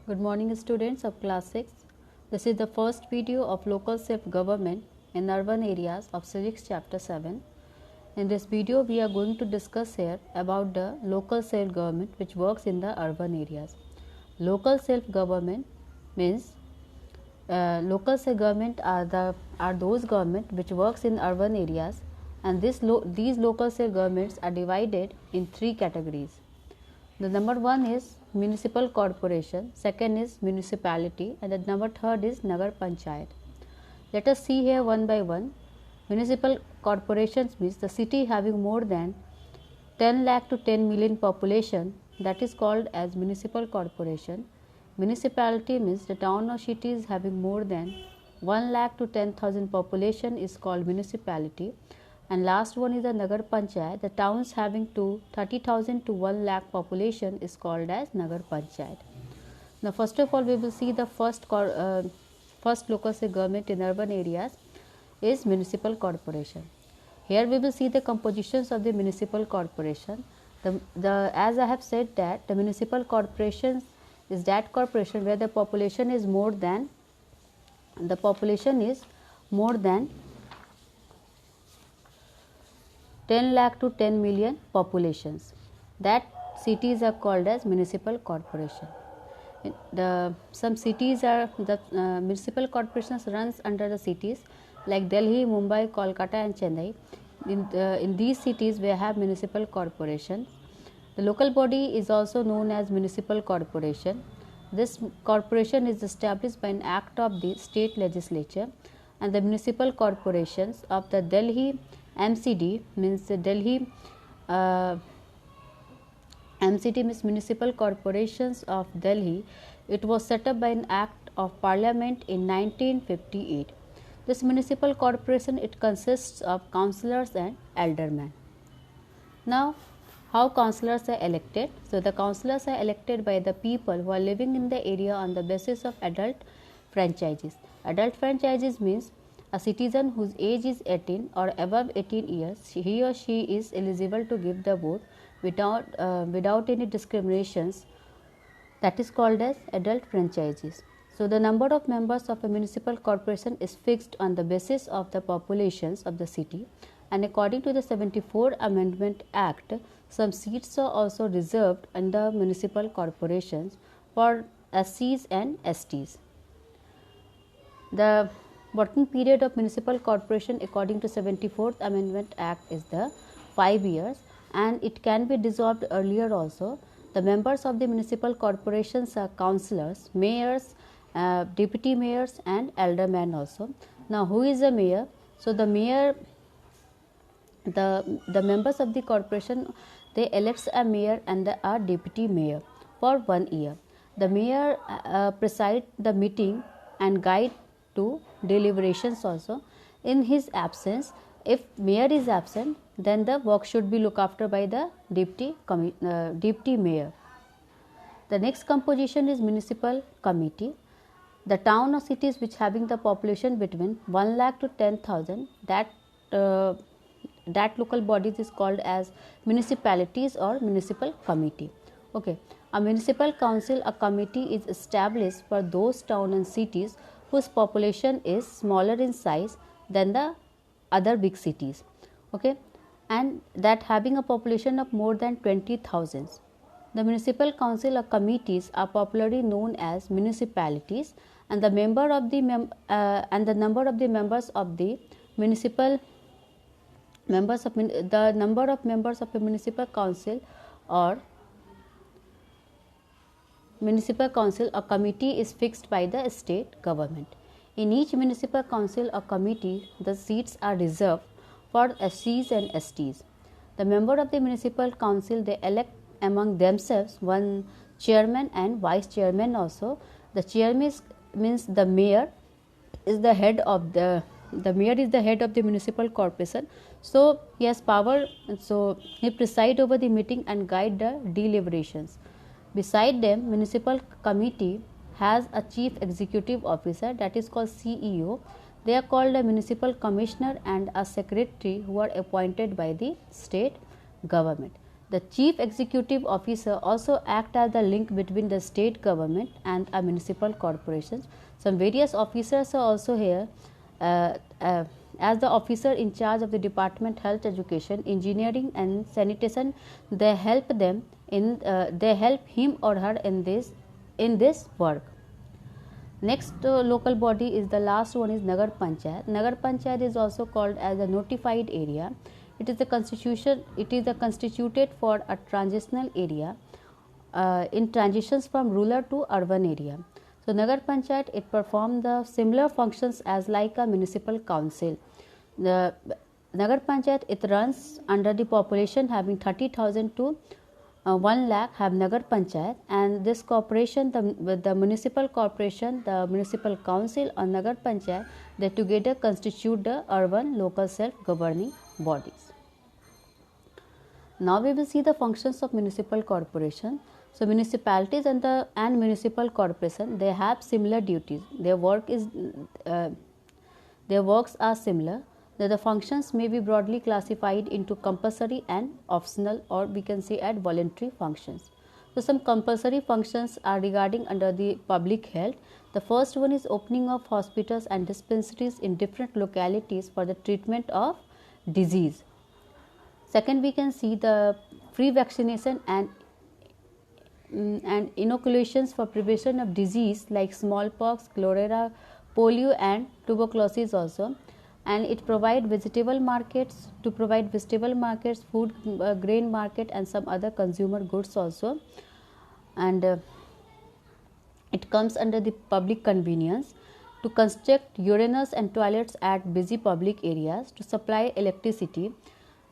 Good morning students of class 6. This is the first video of local self-government in urban areas of civics chapter 7. In this video we are going to discuss here about the local self-government which works in the urban areas. Local self-government means local self-government are those government which works in urban areas, and these local self-governments are divided in three categories. The number one is municipal corporation, second is municipality, and the number third is Nagar Panchayat. Let us see here one by one. Municipal corporations means the city having more than 10 lakh to 10 million population, that is called as municipal corporation. Municipality means the town or cities having more than 1 lakh to 10,000 population is called municipality. And last one is the Nagar Panchayat. The towns having 30,000 to 1 lakh population is called as Nagar Panchayat. Now first of all we will see the first local government in urban areas is municipal corporation. Here we will see the compositions of the municipal corporation. As I have said that the municipal corporation is that corporation where the population is more than 10 lakh to 10 million populations. That cities are called as municipal corporation. Some cities are the municipal corporations runs under the cities like Delhi, Mumbai, Kolkata and Chennai. In these cities we have municipal corporations. The local body is also known as municipal corporation. This corporation is established by an act of the state legislature, and the municipal corporations of the Delhi MCD means the Delhi MCD means Municipal Corporations of Delhi. It was set up by an act of parliament in 1958. This municipal corporation, it consists of councillors and aldermen. Now how councillors are elected? So the councillors are elected by the people who are living in the area on the basis of adult franchises. Adult franchises means a citizen whose age is 18 or above 18 years, he or she is eligible to give the vote without any discriminations. That is called as adult franchises. So the number of members of a municipal corporation is fixed on the basis of the populations of the city, and according to the 74 Amendment Act, some seats are also reserved under municipal corporations for SCs and STs. The working period of municipal corporation according to 74th Amendment Act is the 5 years, and it can be dissolved earlier also. The members of the municipal corporations are councillors, mayors, deputy mayors and aldermen also. Now who is the mayor? So the mayor, the members of the corporation, they elect a mayor and a deputy mayor for 1 year. The mayor preside the meeting and guide to deliberations also. In his absence, if mayor is absent, then the work should be looked after by the deputy mayor. The next composition is municipal committee. The town or cities which having the population between 1 lakh to 10,000, that local bodies is called as municipalities or municipal committee. Okay, a municipal council, a committee is established for those towns and cities whose population is smaller in size than the other big cities. Okay, and that having a population of more than 20,000. The municipal council or committees are popularly known as municipalities, and the number of the members of the municipal members of the number of members of a municipal council or committee is fixed by the state government. In each municipal council or committee, the seats are reserved for SCs and STs. The member of the municipal council, they elect among themselves one chairman and vice chairman also. The chairman means the mayor is the head of the municipal corporation. So he has power, so he preside over the meeting and guide the deliberations. Beside them, municipal committee has a chief executive officer, that is called CEO. They are called a municipal commissioner and a secretary who are appointed by the state government. The chief executive officer also act as the link between the state government and a municipal corporations. Some various officers are also here as the officer in charge of the department health, education, engineering and sanitation. They help them in they help him or her in this work. Next local body is the last one is Nagar Panchayat. Nagar Panchayat is also called as a notified area. It is the constituted for a transitional area in transitions from rural to urban area. So Nagar Panchayat, it perform the similar functions as like a municipal council. The Nagar Panchayat, it runs under the population having 30,000 to 1 lakh have Nagar Panchayat, and this corporation, the municipal corporation, the municipal council or Nagar Panchayat, they together constitute the urban local self-governing bodies. Now we will see the functions of municipal corporation. So municipalities and municipal corporation, they have similar duties. Their works are similar. The functions may be broadly classified into compulsory and optional, or we can say at voluntary functions. So some compulsory functions are regarding under the public health. The first one is opening of hospitals and dispensaries in different localities for the treatment of disease. Second, we can see the free vaccination and inoculations for prevention of disease like smallpox, cholera, polio and tuberculosis also. And it provide vegetable markets, food, grain market and some other consumer goods also. And it comes under the public convenience to construct urinals and toilets at busy public areas, to supply electricity.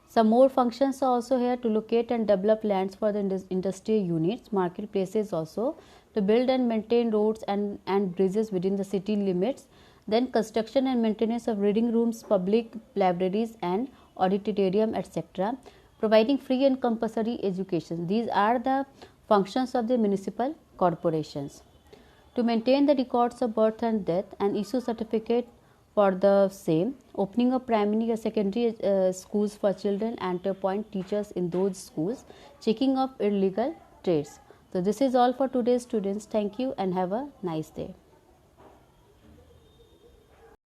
Some more functions are also here: to locate and develop lands for the industrial units, marketplaces also, to build and maintain roads and bridges within the city limits. Then construction and maintenance of reading rooms, public libraries and auditorium, etc. Providing free and compulsory education. These are the functions of the municipal corporations. To maintain the records of birth and death and issue certificate for the same, opening of primary or secondary schools for children and to appoint teachers in those schools, checking of illegal trades. So this is all for today's students. Thank you and have a nice day.